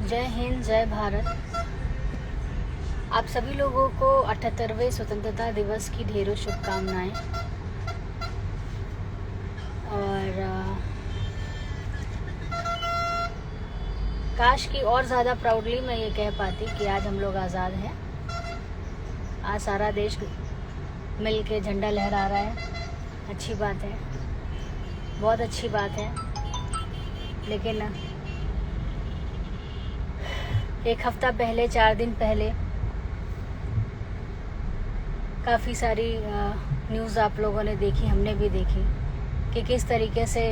जय हिंद, जय भारत। आप सभी लोगों को 78वें स्वतंत्रता दिवस की ढेरों शुभकामनाएं। और काश कि और ज़्यादा प्राउडली मैं ये कह पाती कि आज हम लोग आज़ाद हैं। आज सारा देश मिल के झंडा लहरा रहा है। अच्छी बात है, बहुत अच्छी बात है। लेकिन एक हफ्ता पहले, 4 दिन पहले काफ़ी सारी न्यूज़ आप लोगों ने देखी, हमने भी देखी कि किस तरीके से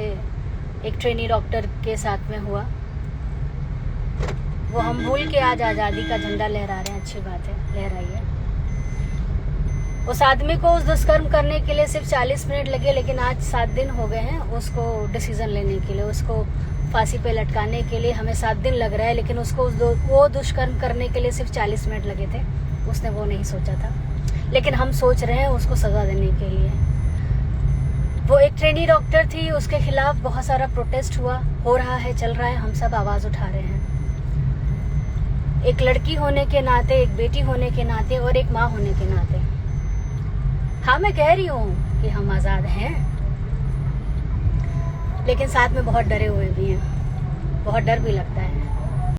एक ट्रेनी डॉक्टर के साथ में हुआ। वो हम भूल के आज आज़ादी का झंडा लहरा रहे हैं। अच्छी बात है, लहराइए। उस आदमी को उस दुष्कर्म करने के लिए सिर्फ 40 मिनट लगे, लेकिन आज 7 दिन हो गए हैं उसको डिसीज़न लेने के लिए, उसको फांसी पे लटकाने के लिए हमें 7 दिन लग रहा है, लेकिन उसको वो दुष्कर्म करने के लिए सिर्फ 40 मिनट लगे थे। उसने वो नहीं सोचा था, लेकिन हम सोच रहे हैं उसको सज़ा देने के लिए। वो एक ट्रेनी डॉक्टर थी, उसके खिलाफ बहुत सारा प्रोटेस्ट हो रहा है, चल रहा है। हम सब आवाज़ उठा रहे हैं। एक लड़की होने के नाते, एक बेटी होने के नाते और एक माँ होने के नाते। हाँ, मैं कह रही हूँ कि हम आज़ाद हैं, लेकिन साथ में बहुत डरे हुए भी हैं। बहुत डर भी लगता है।